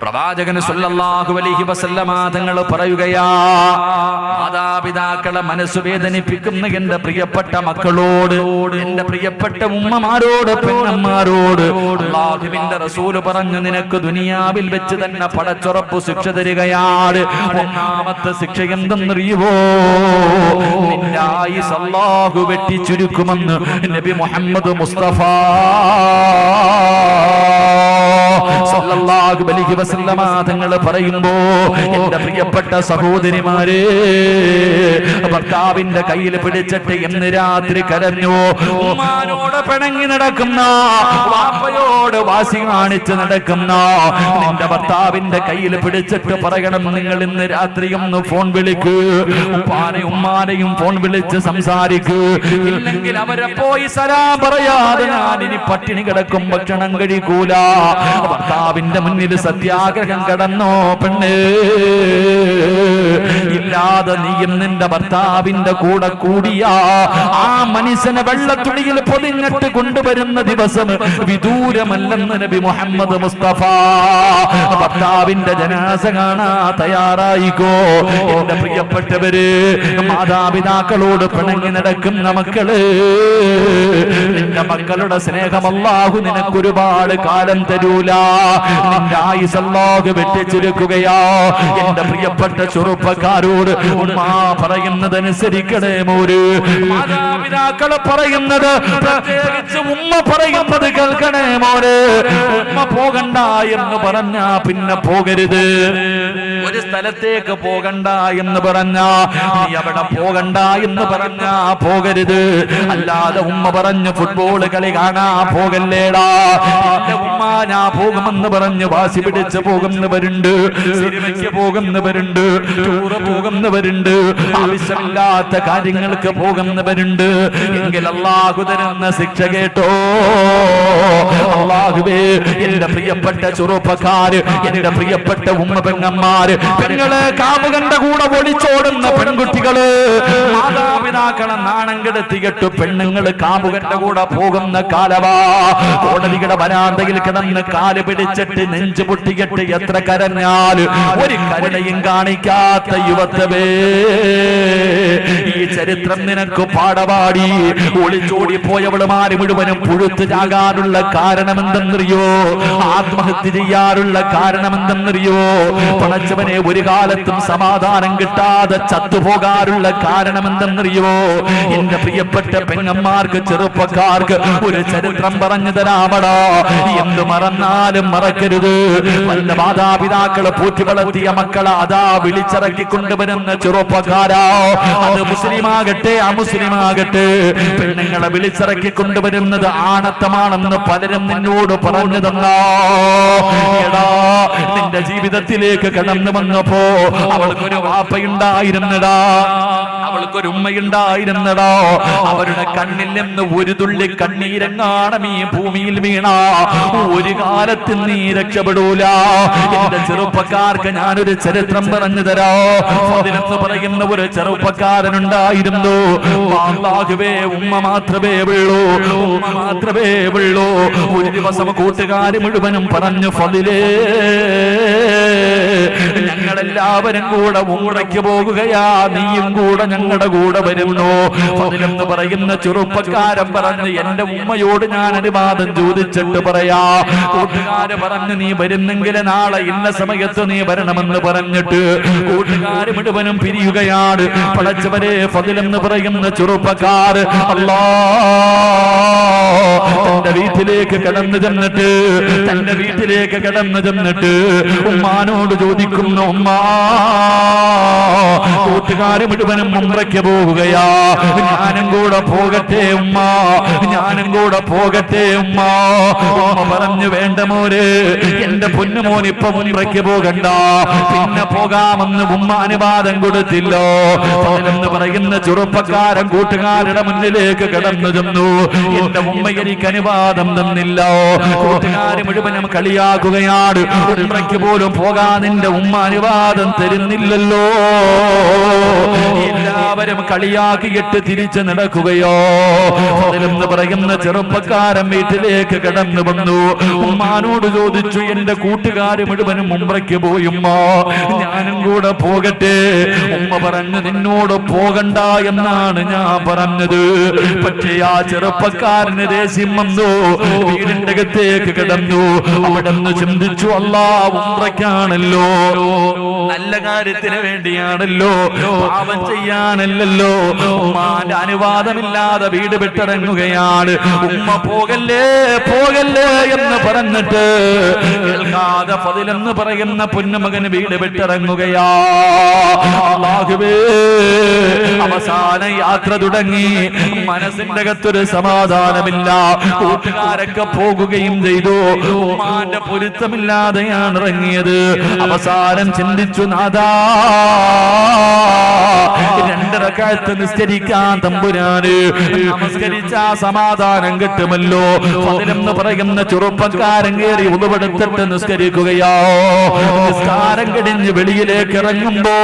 പ്രവാചകൻ സല്ലല്ലാഹു അലൈഹി വസല്ലമ തങ്ങൾ പറയുകയാ, മാതാപിതാക്കളെ മനസ്സ് വേദനിപ്പിക്കുന്ന എന്റെ പ്രിയപ്പെട്ട മക്കളോട്, എന്റെ പ്രിയപ്പെട്ട ഉമ്മമാരോട്, പെണ്ണന്മാരോട് അല്ലാഹുവിന്റെ റസൂൽ പറഞ്ഞു, നിനക്ക് ദുനിയാവിൽ വെച്ച് തന്നെ പടച്ചുറപ്പ് ശിക്ഷ തരികയാണ്. ഒന്നാമത്തെ ശിക്ഷ എന്തെന്നറിയുവോ? നിന്റെ ആയുസ് അല്ലാഹു വെട്ടിച്ചുരുക്കുമെന്ന് നബി മുഹമ്മദ് മുസ്തഫ സല്ലല്ലാഹു അലൈഹി വസല്ലമ തങ്ങൾ പറയുമ്പോ, എന്റെ പ്രിയപ്പെട്ട സഹോദരിമാരെ, ഭർത്താവിന്റെ കയ്യിൽ പിടിച്ചിട്ട് എന്ന് രാത്രി കരഞ്ഞു, ഉമ്മാനോട് പിണങ്ങി നടക്കുന്ന, വാപ്പയോട് വാശി കാണിച്ച് നടക്കുന്ന നിന്റെ ഭർത്താവിന്റെ കയ്യിൽ പിടിച്ചിട്ട് പറയണം, നിങ്ങൾ ഇന്ന് രാത്രി ഒന്ന് ഫോൺ വിളിക്കൂ, ഉപ്പാനെയും ഉമ്മാനെയും ഫോൺ വിളിച്ച് സംസാരിക്കൂ, ഇല്ലെങ്കിൽ അവരെ പോയി സലാം പറയാതെ ഞാൻ ഇനി പട്ടിണി കിടക്കും, ഭക്ഷണം കഴിക്കൂല. ഭർത്താവിന്റെ മുന്നിൽ സത്യാഗ്രഹം കടന്നോ പെണ്ണേ? ഇല്ലാതെ നീയും നിന്റെ ഭർത്താവിന്റെ കൂടെ കൂടിയ ആ മനുഷ്യനെ വെള്ളത്തുണിയിൽ പൊതിഞ്ഞിട്ട് കൊണ്ടുവരുന്ന ദിവസം വിദൂരമല്ലെന്ന് നബി മുഹമ്മദ് മുസ്തഫ. ഭർത്താവിന്റെ ജനാസ കാണാ തയ്യാറായിക്കോ. എന്റെ പ്രിയപ്പെട്ടവര്, മാതാപിതാക്കളോട് പിണങ്ങി നടക്കുന്ന മക്കള്, നിന്റെ മക്കളുടെ സ്നേഹം അല്ലാഹു നിനക്ക് ഒരുപാട് കാലം തരൂല. നിന്റെ ആയുസ് അല്ലാഹു വെട്ടിച്ചുരുക്കുകയാ. എന്റെ പ്രിയപ്പെട്ട ചെറുപ്പക്കാരോട് ഉമ്മ പറയുന്നതനുസരിക്കണേ മോര്. മാതാപിതാക്കളെ പറയുന്നത്, പ്രത്യേകിച്ച് ഉമ്മ പറയുന്നത് കേൾക്കണേ മോര്. ഉമ്മ പോകണ്ട എന്ന് പറഞ്ഞാ പിന്നെ പോകരുത്. ഒരു സ്ഥലത്തേക്ക് പോകണ്ട എന്ന് പറഞ്ഞാ നീ അവിടെ പോകണ്ട എന്ന് പറഞ്ഞാ പോകരുത്. അല്ലാതെ ഉമ്മ പറഞ്ഞു ഫുട്ബോൾ കളി കാണാ പോകല്ലേടാ, എന്റെ ഉമ്മ ഞാൻ പോകുമെന്ന് പറഞ്ഞ് വാശി പിടിച്ച് പോകുന്നവരുണ്ട്, സിനിമയ്ക്ക് പോകുന്നവരുണ്ട്, ടൂറ് പോകുന്നവരുണ്ട്, ആവശ്യമില്ലാത്ത കാര്യങ്ങൾക്ക് പോകുന്നവരുണ്ട്. എങ്കിൽ അല്ലാഹു തരുന്ന ശിക്ഷ കേട്ടോ. അല്ലാഹുവേ, എന്റെ പ്രിയപ്പെട്ട ചെറുപ്പക്കാര്, എന്റെ പ്രിയപ്പെട്ട ഉമ്മ പെങ്ങന്മാര്, പെങ്ങള്, കാമുകന്റെ കൂടെ ഒളിച്ചോടുന്ന പെൺകുട്ടികള്, മാതാപിതാക്കളെ നാണം കെടുത്തിയിട്ട് പെണ്ണുങ്ങള് കാമുകന്റെ കൂടെ പോകുന്ന കാലവാ. കോടതിയുടെ വരാന്തയിൽ കിടന്ന് കാല് പിടിച്ചിട്ട് നെഞ്ചു പൊട്ടിയിട്ട് എത്ര കരഞ്ഞാല് ഒരു കരുണയും കാണിക്കാത്ത യുവത്വേ, ഈ ചരിത്രം നിനക്ക് പാടപാടി. ഒളിച്ചോടി പോയവളുമാര് മുഴുവനും പുഴുത്തു ചാകാനുള്ള കാരണമെന്തെന്നറിയോ? ആത്മഹത്യ ചെയ്യാറുള്ള കാരണമെന്തെന്നറിയോ? പടച്ചവനെ, ഒരു കാലത്തും സമാധാനം കിട്ടാതെ ചത്തുപോകാറുള്ള കാരണമെന്തെന്നറിയോ? എന്റെ പ്രിയപ്പെട്ട പെങ്ങന്മാർക്ക്, ചെറുപ്പക്കാർക്ക് ഒരു ചരിത്രം പറഞ്ഞു തരാമടാ. എന്ത് മറന്നാലും മറക്കരുത്. വല്ല മാതാപിതാക്കള് പൂറ്റി വളർത്തിയ മക്കളെ അതാ വിളിച്ചിറക്കി കൊണ്ടുവരുന്ന ചെറുപ്പക്കാരാ, അത് മുസ്ലിമാകട്ടെ അമുസ്ലിമാകട്ടെ, പെണ്ണുങ്ങളെ വിളിച്ചിറക്കി കൊണ്ടുവരുന്നത് ആണത്തമാണെന്ന് പലരും നിന്നോട് പറഞ്ഞു തന്നോ? എടാ, നിന്റെ ജീവിതത്തിലേക്ക് കടന്നു വന്നപ്പോ അവൾക്കൊരു വാപ്പയുണ്ടായിരുന്നടാ, അവൾക്കൊരു ഉമ്മയുണ്ടായിരുന്നടാ. അവരുടെ കണ്ണിൽ നിന്ന് ഒരു തുള്ളി കണ്ണീരെങ്ങാണം ഈ ഭൂമിയിൽ വീണ ഒരു കാലത്ത് നീ രക്ഷപ്പെടൂല. എന്റെ ചെറുപ്പക്കാർക്ക് ഞാനൊരു ചരിത്രം പറഞ്ഞു തരാ. അതിനെന്ന് പറയുന്ന ഒരു ചെറുപ്പക്കാരനുണ്ടായിരുന്നു. അല്ലാഹുവേ, ഉമ്മ മാത്രമേ ഉള്ളൂ, ഉമ്മ മാത്രമേ ഉള്ളൂ. ഒരു ദിവസം കൂട്ടുകാര് മുഴുവനും പറഞ്ഞു, ഫളിലേ, ഞങ്ങളെല്ലാവരും കൂടെ ഉംറയ്ക്ക് പോകുകയാ, നീയും കൂടെ ഞങ്ങളുടെ കൂടെ വരുന്നു. ഫളിലെന്ന് പറയുന്ന ചെറുപ്പക്കാരൻ പറഞ്ഞു, എന്റെ ഉമ്മയോട് ഞാൻ അനുവാദം ചോദിച്ചിട്ട് പറയാ. കൂട്ടുകാര് പറഞ്ഞു, നീ വരുന്നെങ്കിൽ നാളെ ഇന്ന സമയത്ത് നീ വരണമെന്ന് പറഞ്ഞിട്ട് കൂട്ടുകാര് മുഴുവനും പിരിയുകയാണ്. പടച്ചവരെ, ഫളിലെന്ന് പറയുന്ന ചെറുപ്പക്കാർ അല്ലാ തന്റെ വീട്ടിലേക്ക് കടന്നു ചെന്നിട്ട്, തന്റെ വീട്ടിലേക്ക് കടന്നു ചെന്നിട്ട് ഉമ്മാനോട് ചോദിക്കുന്നു, ഉമ്മ, കൂട്ടുകാര് മുഴുവനും ഉംറയ്ക്ക് പോവുകയാ, ഞാനും കൂടെ പോകട്ടെ ഉമ്മ, ഞാനും കൂടെ പോകട്ടെ ഉമ്മ. ഉമ്മ പറഞ്ഞു, വേണ്ട മോര്, എന്റെ പൊന്നുമോൻ ഇപ്പൊ ഉംറയ്ക്ക് പോകണ്ട, പിന്നെ പോകാമെന്ന് ഉമ്മ അനുവാദം കൊടുത്തില്ലോ. എന്ന് പറയുന്ന ചെറുപ്പക്കാരൻ കൂട്ടുകാരുടെ മുന്നിലേക്ക് കടന്നു ചെന്നു. എന്റെ ഉമ്മ എനിക്ക് അനുവാദം തന്നില്ല. കൂട്ടുകാര് മുഴുവനും കളിയാക്കുകയാണ്. ഉംറയ്ക്ക് പോലും പോകാൻ നിന്റെ ഉമ്മ അനുവാദം അനുവാദം തരുന്നില്ലല്ലോ. എല്ലാവരും കളിയാക്കിയിട്ട് തിരിച്ചു നടക്കുകയോ. അതിലെന്ന് പറയുന്ന ചെറുപ്പക്കാരൻ വീട്ടിലേക്ക് കടന്നു വന്നു. ഉമ്മാനോട് ചോദിച്ചു, എന്റെ കൂട്ടുകാര് മുഴുവനും ഉംറയ്ക്ക് പോയുമ്മ, ഞാനും കൂടെ പോകട്ടെ? ഉമ്മ പറഞ്ഞു, നിന്നോട് പോകണ്ട എന്നാണ് ഞാൻ പറഞ്ഞത്. പക്ഷേ ആ ചെറുപ്പക്കാരന് ദേഷ്യം വന്നു. വീടിന്റെ അകത്തേക്ക് കിടന്നു. അവിടെ നിന്ന് ചിന്തിച്ചു, അല്ലാഹ് ഉംറയ്ക്കാണല്ലോ, നല്ല കാര്യത്തിന് വേണ്ടിയാണല്ലോ, പാപം ചെയ്യാനല്ലല്ലോ. ഉമ്മാന്റെ അനുവാദമില്ലാതെ വീട് വിട്ടിറങ്ങുകയാണ്. ഉമ്മ പോകല്ലേ പോകല്ലേ എന്ന് പറഞ്ഞിട്ട് കേൾക്കാതെ ഫദിലെന്ന് പറയുന്ന പൊന്നുമകൻ വീട് വിട്ടിറങ്ങുകയാ. അല്ലാഹുവേ, അവസാന യാത്ര തുടങ്ങി. മനസ്സിന്റെ അകത്തൊരു സമാധാനമില്ല. കൂട്ടുകാരൊക്കെ പോകുകയും ചെയ്തു. ഉമ്മാന്റെ പൊരുത്തമില്ലാതെയാണ് ഇറങ്ങിയത്. അവസാനം ചിന്തിച്ചു, നാദാ, 2 റക്അത്ത് നിസ്കരിക്കാൻ തമ്പുരാന് നമസ്കരിച്ച സമാധാനം കിട്ടുമല്ലോ. ഫദിലെന്ന് പറയുന്ന ചെറുപ്പക്കാരൻ കയറി ഉളുവെടുത്തിട്ട് നിസ്കരിക്കുകയോ. നിസ്കാരം കഴിഞ്ഞ് വെളിയിലേക്ക് ഇറങ്ങുമ്പോ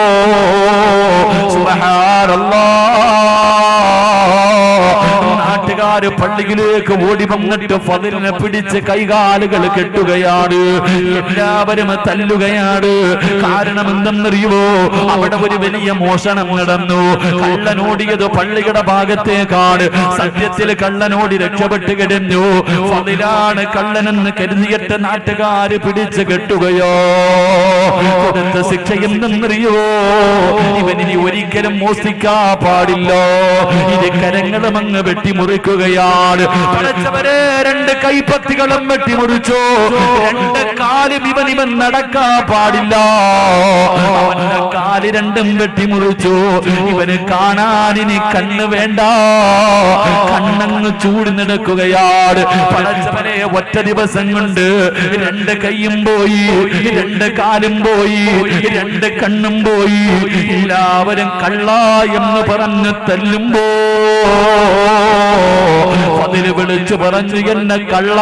നാട്ടുകാര് പള്ളിയിലേക്ക് ഓടി വന്നിട്ട് ഫദിലിനെ പിടിച്ച് കൈകാലുകൾ കെട്ടുകയാണ്. എല്ലാവരും തല്ലുകയാണ്. കാരണം എന്തെന്നറിയുമോ? അവിടെ ഒരു വലിയ മോഷണം നടന്നു. കള്ളനോടിയത് പള്ളിയുടെ ഭാഗത്തേക്കാണ്. സത്യത്തിൽ കള്ളനോടി രക്ഷപ്പെട്ട് കിടന്നു. ഫദിലാണ് കള്ളനെന്ന് കരുതിയിട്ട് നാട്ടുകാര് പിടിച്ച് കെട്ടുകയോ. കൊടുത്ത ശിക്ഷ എന്തെന്നറിയോ? ഇവനിനി ഒരിക്കലും മോഷ്ടിക്കാൻ പാടില്ല. ഇത് കരങ്ങളും അങ്ങ് വെട്ടിമുറിക്കുകയാണ്. പഠിച്ചവരെ, 2 കൈപ്പത്തികളും വെട്ടിമുറിച്ചു. 2 കാലും ഇവൻ നടക്കാൻ പാടില്ല. അവന്റെ കാല് 2ഉം വെട്ടിമുറിച്ചു. ഇവന് കാണാനിനി കണ്ണ് വേണ്ട, കണ്ണങ്ങ് ചൂടി നടക്കുകയാണ്. പഠിച്ചവരെ, ഒറ്റ ദിവസം കൊണ്ട് 2 കൈയും പോയി, 2 കാലും പോയി, 2 കണ്ണും പോയി. എല്ലാവരും കള്ള എന്ന് പറഞ്ഞ് തല്ലുമ്പോ അതിന് വിളിച്ചു പറഞ്ഞു, എന്നെ കള്ള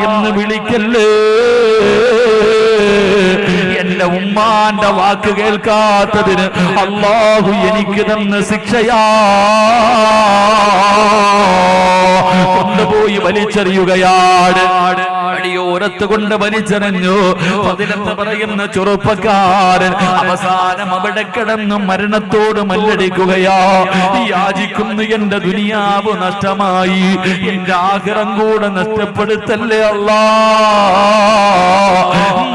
എന്ന് വിളിക്കല്ലേ. എന്റെ ഉമ്മാന്റെ വാക്ക് കേൾക്കാത്തതിന് അല്ലാഹു എനിക്ക് തന്ന ശിക്ഷയാ. കൊണ്ടുപോയി വലിച്ചെറിയുകയാണ്. അടിയോരത്ത് കൊണ്ട് വലിച്ചെറിഞ്ഞു. ഫദിലെന്ന് പറയുന്ന ചെറുപ്പക്കാരൻ അവസാനം അവിടെ കിടന്നു മരണത്തോട് മല്ലടിക്കുകയാ. യാചിക്കുന്നു, എന്റെ ദുനിയാവ് നഷ്ടമായി, എന്റെ ആഖിറം കൂടെ നഷ്ടപ്പെടുത്തല്ലേ അല്ലാഹ്.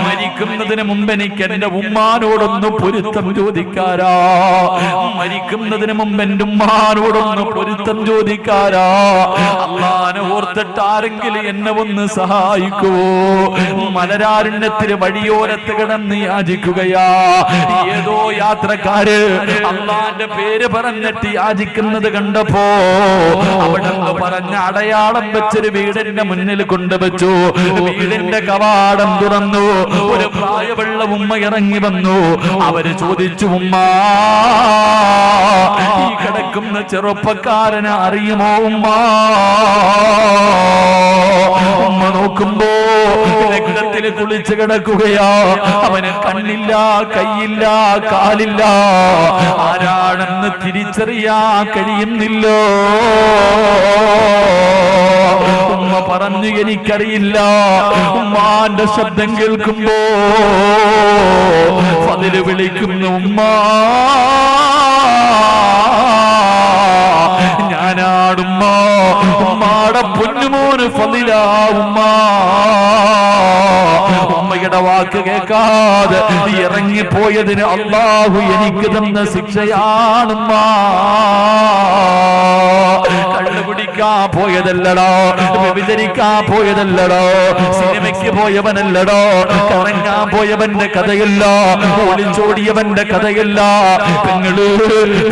മരിക്കുന്നതിന് മുമ്പ് എനിക്ക് എന്റെ ഉമ്മാനോടൊന്ന് പൊരുത്തം ചോദിക്കാരാ. മരിക്കുന്നതിന് മുമ്പ് എന്റെ ഉമ്മാനോടൊന്ന് പൊരുത്തം ചോദിക്കാരാ. അള്ളാനെ ഓർത്തിട്ട് ആരെങ്കിലും എന്നെ ഒന്ന് സഹായിക്കുവോ? മലരാരണ്യത്തിന് വഴിയോരത്ത് കിടന്ന് യാചിക്കുകയാ. ഏതോ യാത്രക്കാര് അള്ളാന്റെ പേര് പറഞ്ഞിട്ട് യാചിക്കുന്നത് കണ്ടപ്പോ അവിടെ പറഞ്ഞ അടയാളം വെച്ചൊരു വീടിന്റെ മുന്നിൽ കൊണ്ടുവച്ചു. വീടിന്റെ കവാടം തുറന്നു. ഒരു പ്രായമുള്ള ഉമ്മ ഇറങ്ങി വന്നു. അവര് ചോദിച്ചു, ഉമ്മ, ഈ കിടക്കുന്ന ചെറുപ്പക്കാരനെ അറിയുമോ ഉമ്മ? ഉമ്മ നോക്കുമ്പോ രക്തത്തിൽ കുളിച്ച് കിടക്കുകയാ. അവന് കണ്ണില്ല, കൈയില്ല, കാലില്ല. ആരാണെന്ന് തിരിച്ചറിയാൻ കഴിയുന്നില്ലോ. ഉമ്മ പറഞ്ഞു, എനിക്കറിയില്ല. ഉമ്മാന്റെ ശബ്ദം കേൾക്കുമ്പോ ഫദില് വിളിക്കുന്നു, ഉമ്മ, ഞാനാടുമ്മ, ഉമ്മാടെ പൊന്നുമോന് ഫദിലാ ഉമ്മ. ഉമ്മയുടെ വാക്ക് കേൾക്കാതെ ഇറങ്ങിപ്പോയതിന് അല്ലാഹു എനിക്ക് തന്ന ശിക്ഷയാണുമ്മ. കള്ളു കുടിക്കാൻ പോയതല്ലടോ, വ്യഭിചരിക്കാൻ പോയതല്ലടോ, സിനിമയ്ക്ക് പോയവനല്ലടോ, കറങ്ങാൻ പോയവന്റെ കഥയല്ല, ഒളിച്ചോടിയവന്റെ കഥയല്ല. പെങ്ങള്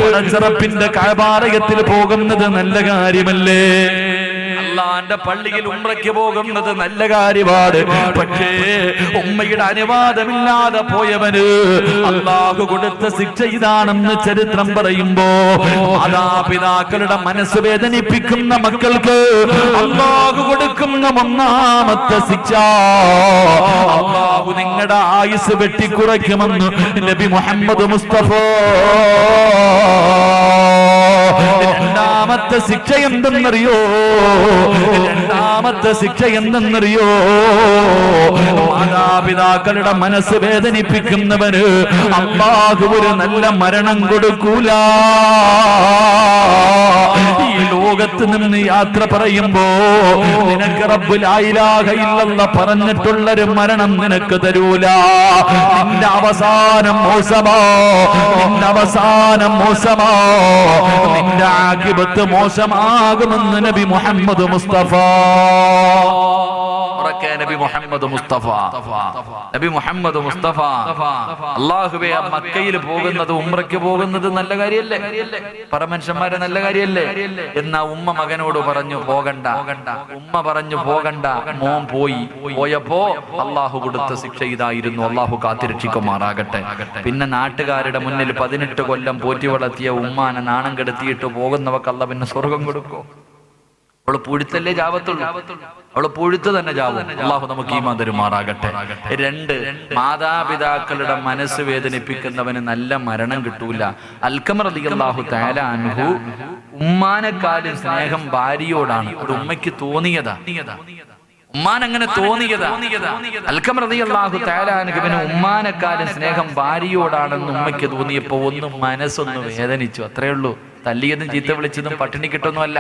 പടച്ചിറപ്പിന്റെ കഴപാലയത്തിൽ പോകുന്നത് നല്ല കാര്യമല്ലേ? അള്ളാന്റെ പള്ളിയിൽ ഉംറയ്ക്ക് പോകുന്നത് നല്ല കാര്യമാണ്. പക്ഷേ ഉമ്മയുടെ അനുവാദമില്ലാതെ പോയവന് അള്ളാഹു കൊടുത്ത ശിക്ഷ ഇതാണെന്ന് ചരിത്രം പറയുമ്പോ മാതാപിതാക്കളുടെ മനസ്സ് വേദനിപ്പിക്കുന്ന മക്കൾക്ക് അള്ളാഹു കൊടുക്കുന്ന ഒന്നാമത്തെ ശിക്ഷ അള്ളാഹു നിങ്ങളുടെ ആയുസ് വെട്ടിക്കുറയ്ക്കുമെന്ന് നബി മുഹമ്മദ് മുസ്തഫ. രണ്ടാമത്തെ ശിക്ഷ എന്തെന്നറിയോ? രണ്ടാമത്തെ ശിക്ഷ എന്തെന്നറിയോ? മാതാപിതാക്കളുടെ മനസ്സ് വേദനിപ്പിക്കുന്നവന് അല്ലാഹു ഒരു നല്ല മരണം കൊടുക്കൂല. ഈ ലോകത്ത് നിന്ന് യാത്ര പറയുമ്പോ നിനക്ക് റബ്ബ് ലാ ഇലാഹ ഇല്ലല്ലാഹ് പറഞ്ഞിട്ടുള്ളൊരു മരണം നിനക്ക് തരൂല. നിന്റെ അവസാനം മോശമാ, നിന്റെ അവസാനം മോശമാ, നിന്റെ ആഖിബത്ത് മോശമാകുമെന്ന് നബി മുഹമ്മദ് മുസ്തഫ. നബി മുഹമ്മദ് മുസ്തഫ, നബി മുഹമ്മദ് മുസ്തഫ. അല്ലാഹുവേ, മക്കയിൽ പോകുന്നത് ഉംറയ്ക്ക് പോകുന്നത് നല്ല കാര്യല്ലേ? പരമനുഷ്യന്മാരെ നല്ല കാര്യല്ലേ? എന്നാ ഉമ്മ മകനോട് പറഞ്ഞു പോകണ്ട. ഉമ്മ പറഞ്ഞു പോകണ്ട. മോൻ പോയപ്പോ അള്ളാഹു കൊടുത്ത ശിക്ഷ ഇതായിരുന്നു. അള്ളാഹു കാത്തിരക്ഷിക്കുമാറാകട്ടെ. പിന്നെ നാട്ടുകാരുടെ മുന്നിൽ 18 കൊല്ലം പോറ്റി വളർത്തിയ ഉമ്മാനെ നാണം കെടുത്തിയിട്ട് പോകുന്നവർക്ക് അല്ലാഹ് പിന്നെ സ്വർഗം കൊടുക്കോ? അവള് പുഴുത്തല്ലേ ജാവത്തുള്ളൂ, അവള് പുഴുത്ത് തന്നെ ജാവും. അള്ളാഹു നമുക്ക് ഈമാൻ തരുമാറാകട്ടെ. 2, മാതാപിതാക്കളുടെ മനസ്സ് വേദനിപ്പിക്കുന്നവന് നല്ല മരണം കിട്ടൂല. അൽഖമർ റളിയല്ലാഹു തആല അൻഹു ഉമ്മാനെക്കാളും സ്നേഹം ഭാര്യയോടാണ്. അത് ഉമ്മയ്ക്ക് തോന്നിയതാ, ഉമ്മാൻ അങ്ങനെ തോന്നിയതാ. അൽഖമർ റളിയല്ലാഹു തആല അൻഹുവിന് ഉമ്മാനെക്കാളും സ്നേഹം ഭാര്യയോടാണെന്ന് ഉമ്മയ്ക്ക് തോന്നിയപ്പോ ഒന്ന് മനസ്സൊന്ന് വേദനിച്ചു, അത്രേ ഉള്ളൂ. തല്ലിയതും ചീത്ത വിളിച്ചതും പട്ടിണി കിട്ടുന്നല്ല.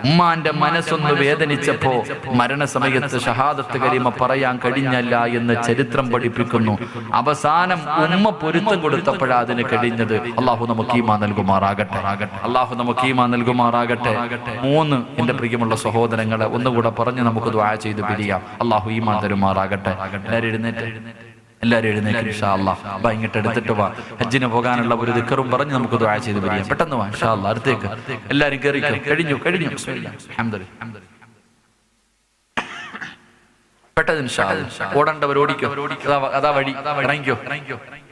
ഉമ്മാന്റെ മനസ്സൊന്ന് വേദനിച്ചപ്പോ മരണസമയത്ത് ഷഹാദത്ത് കലിമ പറയാൻ കഴിഞ്ഞല്ല എന്ന് ചരിത്രം പഠിപ്പിക്കുന്നു. അവസാനം ഉമ്മ പൊരുത്തം കൊടുത്തപ്പോഴാ അതിന് കഴിഞ്ഞത്. അള്ളാഹു നമുക്ക് ഈമാൻ നൽകുമാറാകട്ടെ, അള്ളാഹു നമുക്ക് ഈമാൻ നൽകുമാറാകട്ടെ. 3, എന്റെ പ്രിയമുള്ള സഹോദരങ്ങളെ, ഒന്നുകൂടെ പറഞ്ഞ് നമുക്ക് ദുആ ചെയ്ത് പിരിയാം. അള്ളാഹു ഈമാൻ തരുമാറാകട്ടെ. എല്ലാവരും എഴുന്നേറ്റ്, എല്ലാവരും എഴുന്നേൽക്കും ഇൻഷാ അല്ലാഹ്. ഇങ്ങോട്ട് എടുത്തിട്ട് വാ. ഹജ്ജിന് പോകാനുള്ള ഒരു ദിക്റും പറഞ്ഞ് നമുക്ക് ദുആ ചെയ്ത് പിരിയാം. പെട്ടെന്ന് വാ ഇൻഷാ അല്ലാഹ്. അടുത്തേക്ക് എല്ലാവരും കയറിക്കോ. കഴിഞ്ഞു. ബിസ്മില്ലാഹ്, അൽഹംദുലില്ലാഹ്. പെട്ടെന്ന് ഇൻഷാ അല്ലാഹ്. ഓടേണ്ടവർ ഓടിക്കോ. അതാ വഴി, ഇറങ്ങിക്കോ.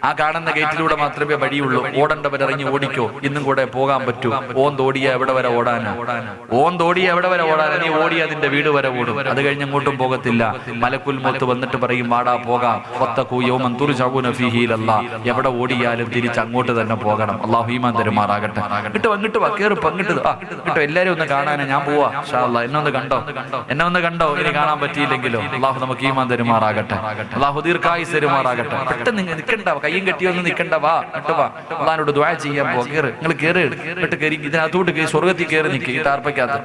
ആ കാണുന്ന ഗേറ്റിലൂടെ മാത്രമേ വഴിയുള്ളൂ. ഓടേണ്ടവർ ഇറങ്ങി ഓടിക്കോ. ഇന്നും കൂടെ പോകാൻ പറ്റൂ. ഓന്തോടിയ എവിടെ വരെ ഓടാനാ? ഓന്തോടിയ എവിടെ വരെ ഓടാനാ? നീ ഓടിയ അതിന്റെ വീട് വരെ ഓടും. അത് കഴിഞ്ഞ് അങ്ങോട്ടും പോകത്തില്ല. മലക്കുൽ മൗത്ത് വന്നിട്ട് പറയും വാടാ പോകാം. വത്തഖൂ യൗമൻ തുർജഊന ഫീഹി ഇലല്ലാഹ്. എവിടെ ഓടിയാലും തിരിച്ച് അങ്ങോട്ട് തന്നെ പോകണം. അല്ലാഹു ഈമാൻ തരുമാറാകട്ടെ. അങ്ങോട്ട് വാ, കേറും. അങ്ങോട്ട് എല്ലാരും ഒന്ന് കാണാനാ ഞാൻ പോവാ ഇൻഷാ അല്ലാഹ്. എന്നെ ഒന്ന് കണ്ടോ. ഇനി കാണാൻ പറ്റിയില്ലെങ്കിലോ അല്ലാഹു നമുക്ക് ഈമാൻ തരുമാറാകട്ടെ. അല്ലാഹു ദീർഘായുസ്സ് തരുമാറാകട്ടെ. പെട്ടെന്ന് നിൽക്കണ്ട, കയ്യും കെട്ടിയൊന്നും നിൽക്കണ്ട. വാ അള്ളാഹിനോട് ദുആ ചെയ്യാൻ പോ. നിങ്ങൾ കയറി ഇതിനകത്തോട്ട് സ്വർഗത്തിൽ കയറി നിൽക്കുക. ഈ ടാർപ്പയ്ക്കകത്ത്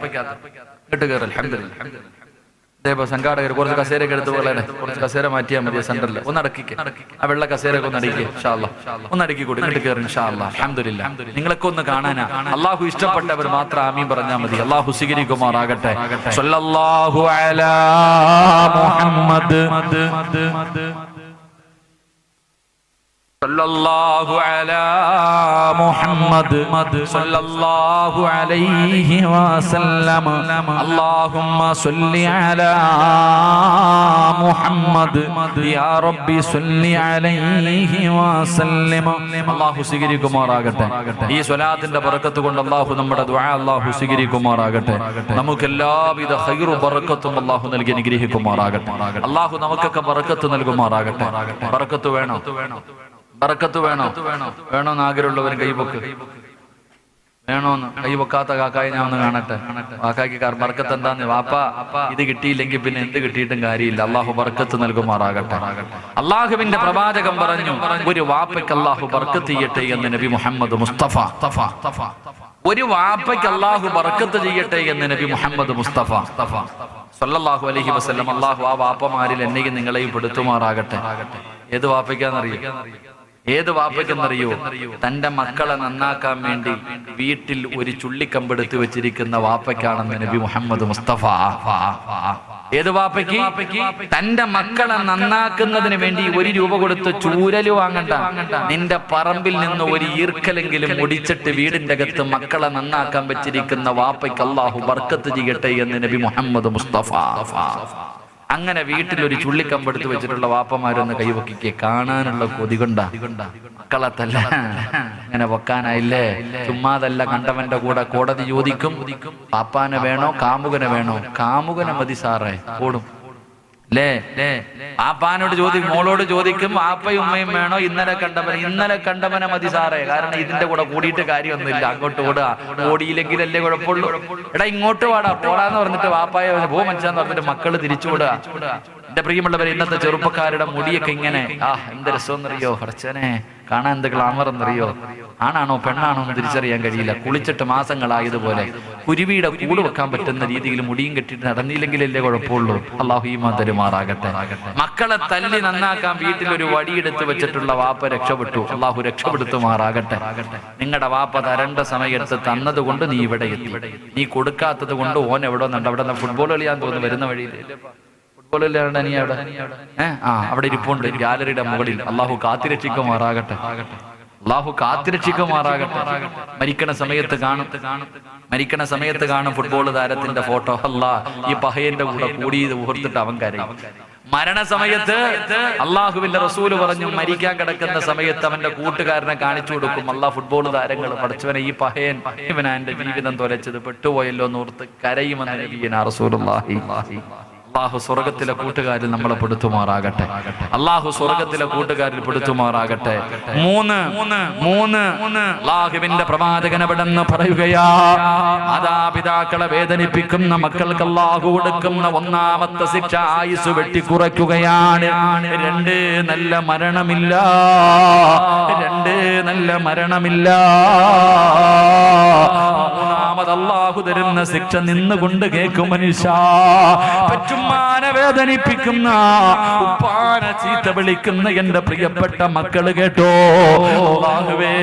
ഇട്ട് കയറി. അൽഹംദുലില്ലാഹ്. അതേപോലെ സംഘാടകർ കുറച്ച് കസേരയൊക്കെ എടുത്ത് പോലെ കുറച്ച് കസേര മാറ്റിയാൽ മതി. സെന്ററിൽ ഒന്ന് അടക്കിക്ക്. ആ വെള്ള കസേരയൊക്കെ ഒന്ന് അടക്കി ഇൻഷാ അല്ലാഹ്. ഒന്ന് അടക്കി കൂടി ഇങ്ങോട്ട് കയറി ഇൻഷാ അല്ലാഹ്. അൽഹംദുലില്ലാഹ്. നിങ്ങളൊക്കെ ഒന്ന് കാണാനാ. അള്ളാഹു ഇഷ്ടപ്പെട്ടവർ മാത്രം ആമീൻ പറഞ്ഞാൽ മതി. അള്ളാഹു സ്വീകരിക്കുമാറാകട്ടെ. സ്വല്ലല്ലാഹു അലാ മുഹമ്മദ് സല്ലല്ലാഹു അലാ മുഹമ്മദ് സല്ലല്ലാഹു അലൈഹി വസല്ലം. അല്ലാഹുമ്മ സ്വല്ലി അലാ മുഹമ്മദ് യാ റബ്ബി സ്വല്ലി അലൈഹി വസല്ലം. അല്ലാഹു സ്വീകരിക്കുമാറാകട്ടെ. ഈ സ്വലാത്തിന്റെ ബറക്കത്ത് കൊണ്ട് അല്ലാഹു നമ്മുടെ ദുആ അല്ലാഹു സ്വീകരിക്കുമാറാകട്ടെ. നമുക്ക് എല്ലാവിധ ഖൈറും ബറക്കത്തും അല്ലാഹു നൽകി അനുഗ്രഹിക്കുമാറാകട്ടെ. അല്ലാഹു നമുക്കൊക്കെ ബറക്കത്ത് നൽകുമാറാകട്ടെ. ബറക്കത്ത് വേണോ? ബറക്കത്ത് വേണോന്ന് ആഗ്രഹമുള്ളവരും കൈപൊക്ക്. വേണോന്ന് കൈപൊക്കാത്ത കാക്കായി ഞാൻ ഒന്ന് കാണട്ടെ. കാക്കായ്ക്ക് ബർക്കത്ത് എന്താന്ന്? വാപ്പ ഇത് കിട്ടിയില്ലെങ്കിൽ പിന്നെ എന്ത് കിട്ടിയിട്ടും കാര്യമില്ല. അള്ളാഹു ബർക്കത്ത് നൽകുമാറാകട്ടെ. അള്ളാഹുവിന്റെ പ്രവാചകൻ പറഞ്ഞു, ഒരു വാപ്പയ്ക്ക് അള്ളാഹു ബർക്കത്ത് ചെയ്യട്ടെ എന്ന് നബി മുഹമ്മദ് മുസ്തഫ. ഒരു വാപ്പയ്ക്ക് അള്ളാഹു ബർക്കത്ത് ചെയ്യട്ടെ എന്ന് നബി മുഹമ്മദ് മുസ്തഫ സല്ലല്ലാഹു അലൈഹി വസല്ലം. അള്ളാഹു ആ വാപ്പമാരിൽ എന്നെയും നിങ്ങളെയും പെടുത്തുമാറാകട്ടെ. ഏത് വാപ്പയ്ക്കെന്നറിയോ? തന്റെ മക്കളെ നന്നാക്കാൻ വേണ്ടി വീട്ടിൽ ഒരു ചുള്ളിക്കമ്പെടുത്ത് വെച്ചിരിക്കുന്ന വാപ്പയ്ക്കാണെന്ന് നബി മുഹമ്മദ് മുസ്തഫ. ഏത് വാപ്പയ്ക്ക്? തന്റെ മക്കളെ നന്നാക്കുന്നതിന് വേണ്ടി 1 രൂപ കൊടുത്ത് ചൂരല് വാങ്ങണ്ട, നിന്റെ പറമ്പിൽ നിന്ന് ഒരു ഈർക്കലെങ്കിലും ഒടിച്ചിട്ട് വീടിന്റെ അകത്ത് മക്കളെ നന്നാക്കാൻ വെച്ചിരിക്കുന്ന വാപ്പയ്ക്ക് അല്ലാഹു ബർക്കത്ത് ചെയ്യട്ടെ എന്ന് നബി മുഹമ്മദ് മുസ്തഫ. അങ്ങനെ വീട്ടിലൊരു ചുള്ളിക്കമ്പെടുത്ത് വെച്ചിട്ടുള്ള വാപ്പമാരൊന്ന് കൈവക്കിക്ക് കാണാനുള്ള കൊതി കൊണ്ടാ. മക്കളെ തല്ല അങ്ങനെ വെക്കാനായില്ലേ? ചുമ്മാതല്ല, കണ്ടവന്റെ കൂടെ കോടതി ചോദിക്കും, പാപ്പാനെ വേണോ കാമുകനെ വേണോ? കാമുകനെ മതി സാറേ, ഓടും ല്ലേ? പാപ്പാനോട് ചോദിക്കും, മോളോട് ചോദിക്കും, പാപ്പയും ഉമ്മയും വേണോ? ഇന്നലെ കണ്ടവനെ മതി സാറേ, കാരണം ഇതിന്റെ കൂടെ കൂടിയിട്ട് കാര്യമൊന്നുമില്ല, അങ്ങോട്ട് ഓടുക. ഓടിയില്ലെങ്കിലല്ലേ കുഴപ്പമുള്ളൂ. എടാ ഇങ്ങോട്ട് വാടാ, പോടാന്ന് പറഞ്ഞിട്ട് വാപ്പായ പോ മനുഷ്യാന്ന് പറഞ്ഞിട്ട് മക്കള് തിരിച്ചു വിടുക. എന്റെ പ്രിയമുള്ളവരെ, ഇന്നത്തെ ചെറുപ്പക്കാരുടെ മുടിയൊക്കെ ഇങ്ങനെ എന്ത് രസമെന്നറിയോ? പറച്ചനെ കാണാൻ എന്ത് ഗ്ലാമർ എന്നറിയോ? ആണാണോ പെണ്ണാണോ എന്ന് തിരിച്ചറിയാൻ കഴിയില്ല. കുളിച്ചിട്ട് മാസങ്ങളായതുപോലെ കുരുവിയുടെ കൂട് വെക്കാൻ പറ്റുന്ന രീതിയിൽ മുടിയും കെട്ടിട്ട് നടന്നില്ലെങ്കിലല്ലേ കുഴപ്പമുള്ളൂ. അള്ളാഹു ഈമാൻ തരുമാറാകട്ടെ. മക്കളെ തല്ലി നന്നാക്കാൻ വീട്ടിലൊരു വടിയെടുത്ത് വെച്ചിട്ടുള്ള വാപ്പ രക്ഷപ്പെട്ടു. അള്ളാഹു രക്ഷപ്പെടുത്തുമാറാകട്ടെ. നിങ്ങളുടെ വാപ്പ തരേണ്ട സമയത്ത് തന്നത് കൊണ്ട് നീ ഇവിടെ എത്തി, നീ കൊടുക്കാത്തത് കൊണ്ട് ഓൻ എവിടെ നിന്നുണ്ട്? അവിടെ ഫുട്ബോൾ കളിയാൻ തോന്നുന്നു, വരുന്ന വഴിയിൽ നീ അവിടെ അവിടെ ഇരിപ്പുണ്ട് ഗാലറിയുടെ മുകളിൽ. അള്ളാഹു കാത്തിരക്ഷിക്കുമാറാകട്ടെ. അള്ളാഹു കാത്തിരക്ഷിക്കുമാറാകട്ടെ. മരിക്കണ സമയത്ത് കാണും ഫുട്ബോൾ താരത്തിന്റെ ഫോട്ടോ. ഈ പഹയന്റെ കൂടെ കൂടി ഓർത്തിട്ട് അവൻ കരയും. മരണസമയത്ത് അള്ളാഹുവിന്റെ റസൂല് പറഞ്ഞു, മരിക്കാൻ കിടക്കുന്ന സമയത്ത് അവന്റെ കൂട്ടുകാരനെ കാണിച്ചു കൊടുക്കും. ഫുട്ബോൾ താരങ്ങൾ പഠിച്ചവനെ ഈ പഹയൻ ഇവനാ എന്റെ ജീവിതം തൊലച്ചത്, പെട്ടുപോയല്ലോ എന്നോർത്ത് കരയുമെന്ന് നബിയുനാ റസൂലുള്ളാഹി. അള്ളാഹു സ്വർഗത്തിലെ കൂട്ടുകാരിൽ നമ്മളെ പെടുത്തുമാറാകട്ടെ. അള്ളാഹു സ്വർഗത്തിലെ കൂട്ടുകാരിൽ പെടുത്തുമാറാകട്ടെ. അള്ളാഹുവിന്റെ പ്രവാചകൻ എവിടെന്ന് പറയുകയാ, മാതാപിതാക്കളെ വേദനിപ്പിക്കുന്ന മക്കൾക്ക് അള്ളാഹു കൊടുക്കുന്ന ഒന്നാമത്തെ ശിക്ഷ ആയുസ് വെട്ടിക്കുറയ്ക്കുകയാണ്. 2 നല്ല മരണമില്ല. മൂന്നാമത് അള്ളാഹു തരുന്ന ശിക്ഷ നിന്നുകൊണ്ട് കേൾക്കും മനുഷ്യ. പെറ്റുമ്മാനെ വേദനിപ്പിക്കുന്ന, ഉപ്പാനെ ചീത്ത വിളിക്കുന്ന എന്റെ പ്രിയപ്പെട്ട മക്കള് കേട്ടോ. അല്ലാഹുവേ,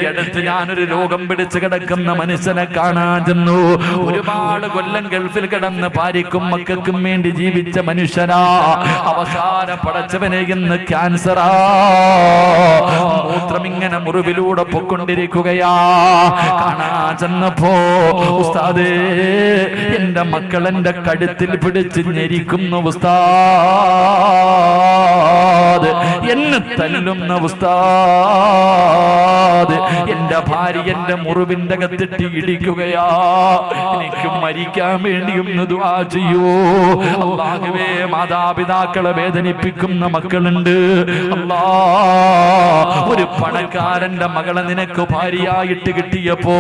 അടുത്ത് ഞാനൊരു രോഗം പിടിച്ച് കിടക്കുന്ന മനുഷ്യനെ കാണാൻ ചെന്നു. ഒരുപാട് കൊല്ലം ഗൾഫിൽ കിടന്ന് ഭാര്യക്കും മക്കൾക്കും വേണ്ടി ജീവിച്ച മനുഷ്യനാ. അവസാന പടച്ചവനെ ഇന്ന് ക്യാൻസറാ. മൂത്രം ഇങ്ങനെ മുറിവിലൂടെ പൊക്കൊണ്ടിരിക്കുകയാ. കാണാൻ ചെന്നപ്പോ, ഉസ്താദേ എന്റെ മക്കൾ എന്റെ കഴുത്തിൽ പിടിച്ച് ഞെരിക്കുന്ന ഉസ്താദ്, എന്നെ തല്ലുന്ന ഉസ്താദ്, എന്റെ ഭാര്യ എന്റെ മുറിവിന്റെ അകത്തിട്ട് ഇടിക്കുകയാ. എനിക്ക് മരിക്കാൻ വേണ്ടി ഒന്ന് ദുആ ചെയ്യൂ. അല്ലാഹുവേ, മാതാപിതാക്കളെ വേദനിപ്പിക്കുന്ന മക്കളുണ്ട്. അല്ലാ, ഒരു പണക്കാരന്റെ മകളെ നിനക്ക് ഭാര്യയായിട്ട് കിട്ടിയപ്പോ,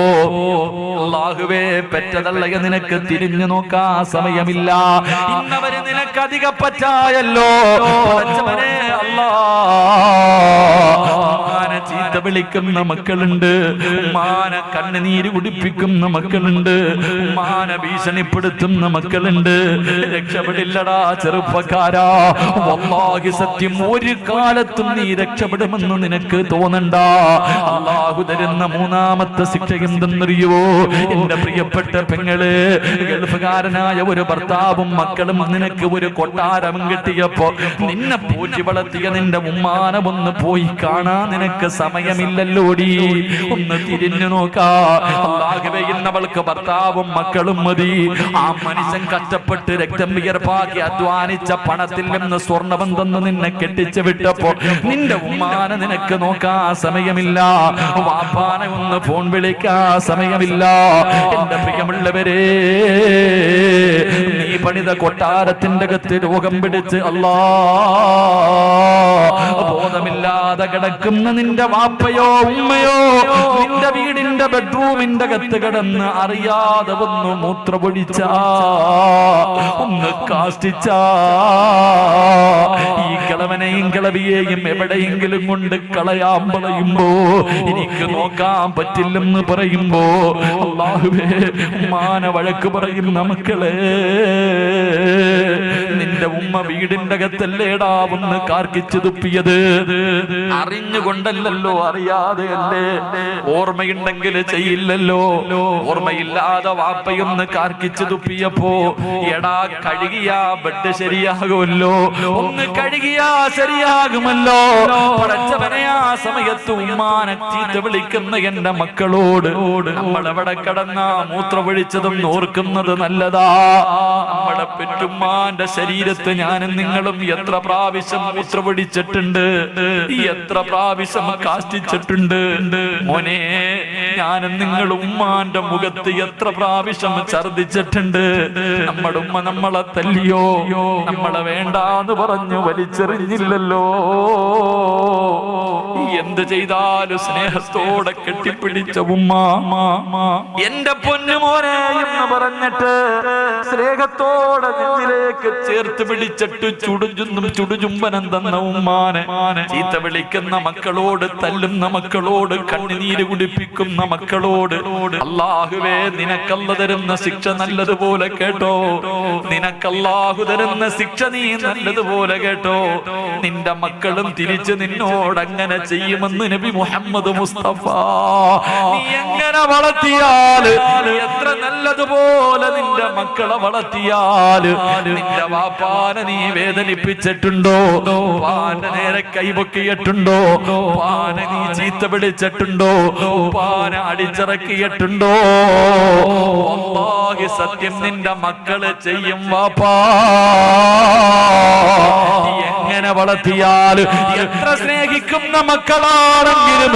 അല്ലാഹുവേ, പെറ്റതള്ളയ നിനക്ക് തിരിഞ്ഞു നോക്കാൻ സമയമില്ല. ഇന്നവര് നിനക്ക് അധിക പറ്റായല്ലോ. അല്ലാ, ചീത്ത വിളിക്കുന്ന മക്കളുണ്ട്, ഉമ്മാനെ കണ്ണുനീര് കുടിപ്പിക്കുന്ന മക്കളുണ്ട്, ഉമ്മാനെ ഭീഷണിപ്പെടുത്തുന്ന മക്കളുണ്ട്. രക്ഷപ്പെടില്ലടാ ചെറുപ്പക്കാരാ. വല്ലാഹി സത്യം, ഒരു കാലത്തും നീ രക്ഷപ്പെടുമെന്ന് നിനക്ക് തോന്നണ്ട. അല്ലാഹു തരുന്ന മൂന്നാമത്തെ ശിക്ഷ എന്തെന്നറിയോ? എന്റെ പ്രിയപ്പെട്ട പെങ്ങള്, ഗൾഫുകാരനായ ഒരു ഭർത്താവും മക്കളും നിനക്ക് ഒരു കൊട്ടാരം കിട്ടിയപ്പോ, നിന്നെ പൂറ്റി വളർത്തിയ നിന്റെ ഉമ്മാനെ ഒന്ന് പോയി കാണാൻ നിനക്ക് സമയമില്ലല്ലോടി. ഒന്ന് തിരിഞ്ഞു നോക്കാ. അല്ലാഹുവേ, ഇന്നവൾക്ക് ഭർത്താവും മക്കളും മതി. ആ മനുഷ്യൻ കഷ്ടപ്പെട്ട് രക്തം വിയർപ്പാക്കി അധ്വാനിച്ച പണത്തിൽ നിന്ന് സ്വർണ്ണം തന്ന് നിന്നെ കെട്ടിച്ചു വിട്ടപ്പോ നിന്റെ ഉമ്മാനെ നിനക്ക് നോക്കാൻ സമയമില്ല. വാപ്പാനെ ഒന്ന് ഫോൺ വിളിക്കാൻ സമയമില്ല. എന്റെ പ്രിയമുള്ളവരെ, നീ പണിത കൊട്ടാരത്തിന്റെ അകത്ത് രോഗം പിടിച്ച് ബോധമില്ലാതെ കിടക്കുന്ന നിന്റെ വാപ്പയോ ഉമ്മയോ നിന്റെ വീടിന്റെ ബെഡ്റൂമിന്റെ അകത്ത് കിടന്ന് അറിയാതെ ഒന്ന് മൂത്രപൊടിച്ചാ, ഒന്ന് കാഷ്ടിച്ചാ, ഈ കിളവൻ കിളവനെയും കിളവിയെയും എവിടെയെങ്കിലും കൊണ്ട് കളയാൻ പറയുമ്പോ, എനിക്ക് നോക്കാൻ പറ്റില്ലെന്ന് പറയുമ്പോ, അല്ലാഹുവേ ഉമ്മാനെ വഴക്ക് പറയുന്ന മക്കളെ, നിന്റെ ഉമ്മ വീടിന്റെ അകത്തല്ലേടാ ഒന്ന് കാർക്കിച്ചു തുപ്പിയത്? അറിഞ്ഞുകൊണ്ടല്ലോ, അറിയാതെയല്ലേ? ഓർമ്മയുണ്ടെങ്കിൽ ചെയ്യില്ലല്ലോ. ഓർമ്മയില്ലാതെ വാപ്പയൊന്ന് കാർക്കിച്ചു തുപ്പിയപ്പോ, എടാ കഴുകിയാ ബെഡ് ശരിയാകുമല്ലോ, ഒന്ന് കഴുകിയാ ശരിയാകുമല്ലോ. പടച്ചവനെ, ആ സമയത്ത് ഉമ്മാനെ ചീത്ത വിളിക്കുന്ന എന്റെ മക്കളോട് നമ്മൾ എവിടെ കിടന്ന മൂത്രമൊഴിച്ചതും ഓർക്കുന്നത് നല്ലതാ. നമ്മുടെ പെറ്റുമ്മാന്റെ ശരീരത്ത് ഞാനും നിങ്ങളും എത്ര പ്രാവശ്യം മൂത്രമൊഴിച്ചിട്ടുണ്ട്, എത്ര പ്രാവശ്യം കാഷ്ടിച്ചിട്ടുണ്ട്. മോനെ, ഞാനും നിങ്ങളും ഉമ്മാന്റെ മുഖത്ത് എത്ര പ്രാവശ്യം ഛർദിച്ചിട്ടുണ്ട്. നമ്മുടെ ഉമ്മ നമ്മളെ തല്ലിയോ, നമ്മളെ വേണ്ടാന്ന് പറഞ്ഞു വലിച്ചെറിഞ്ഞില്ലല്ലോ. എന്ത് ചെയ്താലും സ്നേഹത്തോടെ കെട്ടിപ്പിടിച്ച ഉമ്മ, എന്റെ പൊന്നുമോനെ എന്ന് പറഞ്ഞിട്ട് സ്നേഹത്തോടെ നെഞ്ചിലേക്ക് ചേർത്ത് പിടിച്ചിട്ട് ചുടുചുംബനം തന്ന ഉമ്മാനെ ചീത്ത വിളിക്കുന്ന മക്കളോട്, തല്ലുന്ന മക്കളോട്, കണ്ണുനീര് കുടിപ്പിക്കുന്ന മക്കളോട്, അല്ലാഹുവേ നിനക്കല്ല തരുന്ന ശിക്ഷ നല്ലതുപോലെ കേട്ടോ, നിനക്കല്ലാഹു തരുന്ന ശിക്ഷ നീ നല്ലതുപോലെ കേട്ടോ. നിന്റെ മക്കളും തിരിച്ച് നിന്നോട് അങ്ങനെ ചെയ്യുമെന്ന് നബി മുഹമ്മദ് മുസ്തഫ. നീ എങ്ങനെ വളർത്തിയാല്, എത്ര നല്ലതുപോലെ നിന്റെ മക്കളെ വളർത്തിയാല്, നിന്റെ വാപ്പാനെ നീ വേദനിപ്പിച്ചിട്ടുണ്ടോ? പാന്റെ നേരെ കൈപൊക്കിയിട്ടുണ്ടോ? പാനെ നീ ചീത്ത വിളിച്ചിട്ടുണ്ടോ? പാനെ അടിച്ചിറക്കിയിട്ടുണ്ടോ? അല്ലാഹി സത്യം നിന്റെ മക്കളെ ചെയ്യും വാപ്പാ. എങ്ങനെ വളർത്തിയാൽ, എത്ര സ്നേഹിക്കുന്ന മക്കളാണെങ്കിലും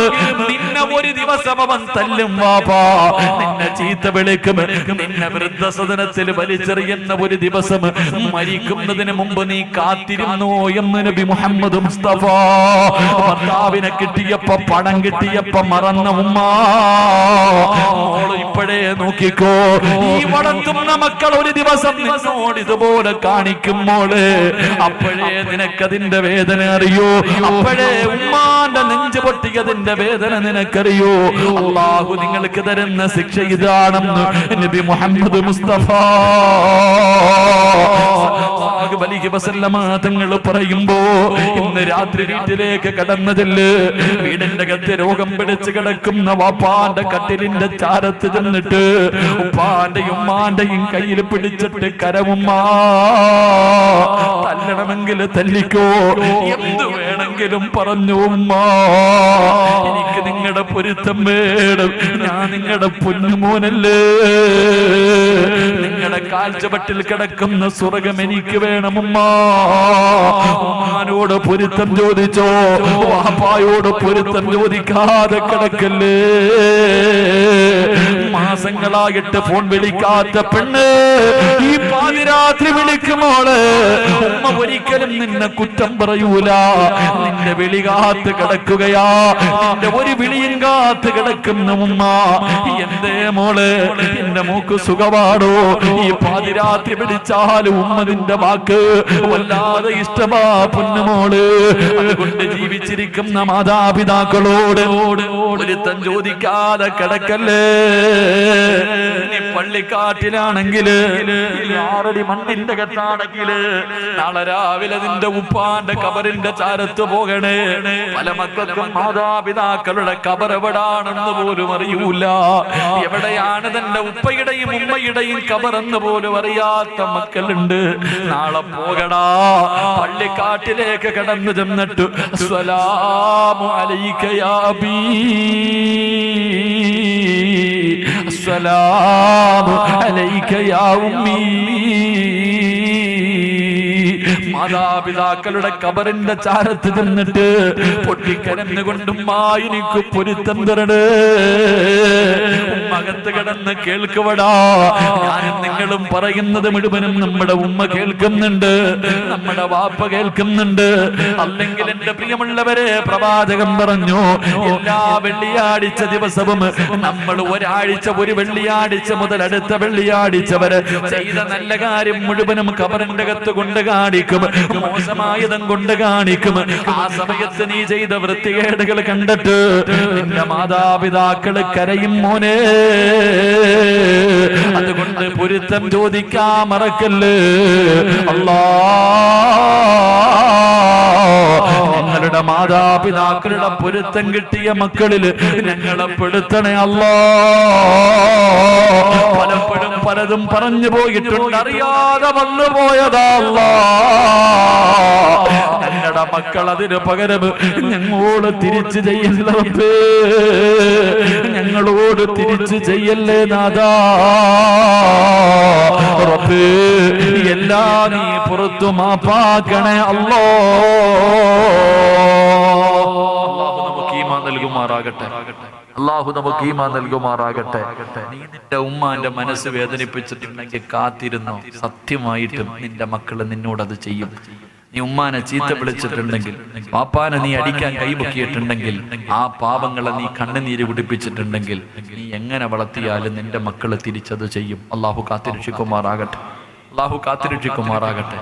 നിന്നെ ഒരു ദിവസം അവൻ തല്ലും വാപ്പാ, നിന്നെ ചീത്ത വിളിക്കും, നിന്നെ വൃദ്ധസദനത്തിൽ വലിച്ചെറിയുന്ന ഒരു ദിവസം മരിക്കുന്നതിന് മുമ്പ് നീ കാത്തിരുന്നോ എന്ന് നബി മുഹമ്മദ് മുസ്തഫ. ഭർത്താവിനെ കിട്ടിയപ്പോ, പണം കിട്ടിയപ്പോ മറന്ന ഉമ്മ, മോള് ഇപ്പോഴേ നോക്കിക്കോ, ഈ വളർത്തുന്ന മക്കൾ ഒരു ദിവസം നിന്നോട് ഇതുപോലെ കാണിക്കും മോള്, അപ്പോഴേ നിനക്കതിന്റെ വേദന അറിയോ, അപ്പോഴേ ഉമ്മാന്റെ നെഞ്ച് പൊട്ടിയതിന്റെ വേദന നിനക്കറിയോ. അല്ലാഹു നിങ്ങൾക്ക് തരുന്ന ശിക്ഷ ഇതാണെന്ന് നബി മുഹമ്മദ് മുസ്തഫ തങ്ങൾ പറയുമ്പോ, ഇന്ന് രാത്രി വീട്ടിലേക്ക് കടന്നതില് വീടിന്റെ അകത്ത് രോഗം പിടിച്ച് കിടക്കുന്ന വാപ്പാന്റെ കട്ടിലിന്റെ ചാരത്ത് ചെന്നിട്ട് ഉപ്പാന്റെയും ഉമ്മാന്റെയും കയ്യിൽ പിടിച്ചിട്ട് കരമുമ്മ, തല്ലണമെങ്കിൽ തല്ലിക്കോ, എന്ത് വേണമെങ്കിലും പറഞ്ഞു ഉമ്മ, എനിക്ക് നിങ്ങളുടെ പൊരുത്തം വേണം, ഞാൻ നിങ്ങളുടെ പൊന്നുമോനല്ലേ, നിങ്ങളുടെ കാഴ്ചപട്ടിൽ കിടക്കുന്ന സ്വർഗം എനിക്ക് വേണം ഉമ്മ. ഉമ്മാനോട് പൊരുത്തം ചോദിച്ചോ, വാപ്പായോട് പൊരുത്തം ചോദിക്കാതെ കിടക്കല്ലേ. മാസങ്ങളായിട്ട് ഫോൺ വിളിക്കാത്ത പെണ്ണ് ഈ പാതിരാത്രി വിളിക്കുമോള്, ഉമ്മ ഒരിക്കലും നിന്നെ കുറ്റം പറയൂല, നിന്റെ വിളി കാത്ത് കിടക്കുകയാ, നിന്റെ ഒരു വിളിയും കാത്ത് കിടക്കുന്ന ഉമ്മ. എന്തേ മോള്, എന്റെ മോക്ക് സുഖമാണോ? ഈ പാതിരാത്രി വിളിച്ചാലും ഉമ്മ നിന്റെ വാക്ക് വല്ലാതെ ഇഷ്ടമാ പൊന്നുമോള്. അതുകൊണ്ട് ജീവിച്ചിരിക്കുന്ന മാതാപിതാക്കളോട് ഒരുത്തം ചോദിക്കാതെ കിടക്കല്ലേ. നീ പള്ളിക്കാട്ടിലാണെങ്കില്, 6 അടി മണ്ണിന്റെ കെട്ടാണെങ്കില്, നാളെ രാവിലെ നിന്റെ ഉപ്പാന്റെ കബറിന്റെ ചാരത്ത് പോകണേ. പല മക്കൾക്കും മാതാപിതാക്കളുടെ കബർ എവിടാണെന്ന് പോലും അറിയൂല, എവിടെയാണ് തന്റെ ഉപ്പയുടെയും ഉമ്മയുടെയും കബറെന്ന് പോലും അറിയാത്ത മക്കളുണ്ട്. നാളെ പോകടാ, പള്ളിക്കാട്ടിലേക്ക് കടന്നു ചെന്നിട്ട് അസ്സലാമു അലൈക യാ അബീ, അസ്സലാമു അലൈക യാ ഉമ്മീ. മാതാപിതാക്കളുടെ കബറിന്റെ ചാരത്ത് ചെന്നിട്ട് പൊട്ടിക്കരന്നുകൊണ്ടും എനിക്ക് പൊരുത്തം തരണേ. ഉമ്മകത്ത് കിടന്ന് കേൾക്കുവടാ, ഞാനും നിങ്ങളും പറയുന്നത് മുഴുവനും നമ്മുടെ ഉമ്മ കേൾക്കുന്നുണ്ട്, നമ്മുടെ വാപ്പ കേൾക്കുന്നുണ്ട്. അല്ലെങ്കിൽ എന്റെ പ്രിയമുള്ളവരെ, പ്രവാചകൻ പറഞ്ഞു, എല്ലാ വെള്ളിയാഴ്ച ദിവസവും നമ്മൾ ഒരാഴ്ച, ഒരു വെള്ളിയാഴ്ച മുതൽ അടുത്ത വെള്ളിയാഴ്ച വരെ ചെയ്ത നല്ല കാര്യം മുഴുവനും കബറിന്റെ അകത്ത് കൊണ്ട് കാണിക്കും. മോശമായതും കൊണ്ട് കാണിക്കും. ആ സമയത്ത് നീ ചെയ്ത വൃത്തികേടുകൾ കണ്ടിട്ട് നിന്റെ മാതാപിതാക്കള് കരയും മോനെ. അതുകൊണ്ട് പൊരുത്തം ചോദിക്കാൻ മറക്കല്ലേ. ഞങ്ങളുടെ മാതാപിതാക്കളുടെ പൊരുത്തം കിട്ടിയ മക്കളിൽ ഞങ്ങളെ പെടുത്തണേ അല്ലാ. പലപ്പോഴും പലതും പറഞ്ഞു പോയിട്ടുണ്ട്, അറിയാതെ വന്നു പോയതാ അല്ലാ. ഞങ്ങളുടെ മക്കൾ അതിന് പകരം ഞങ്ങളോട് തിരിച്ചു ചെയ്യല്ലേ, ഞങ്ങളോട് തിരിച്ചു ചെയ്യല്ലേ നാഥാ. റബ്ബേ എല്ലാം നീ പുറത്തു മാപ്പാക്കണേ അല്ലാ. അല്ലാഹു നമുക്ക് ഈമാൻ നൽകുമാറാകട്ടെ. അല്ലാഹു നമുക്ക് ഈമാൻ നൽകുമാറാകട്ടെ. നീ നിന്റെ ഉമ്മാന്റെ മനസ്സ് വേദനിപ്പിച്ചിട്ടുണ്ടെങ്കിൽ കാത്തിരുന്നോ, സത്യമായിട്ടും നിന്റെ മക്കള് നിന്നോടത് ചെയ്യും. നീ ഉമ്മാനെ ചീത്ത വിളിച്ചിട്ടുണ്ടെങ്കിൽ, പാപ്പാനെ നീ അടിക്കാൻ കൈമുക്കിയിട്ടുണ്ടെങ്കിൽ, ആ പാപങ്ങളെ നീ കണ്ണുനീര് കുടിപ്പിച്ചിട്ടുണ്ടെങ്കിൽ, നീ എങ്ങനെ വളർത്തിയാലും നിന്റെ മക്കള് തിരിച്ചത് ചെയ്യും. അല്ലാഹു കാത്തിരക്ഷിക്കുമാറാകട്ടെ. അല്ലാഹു കാത്തിരക്ഷിക്കുമാറാകട്ടെ.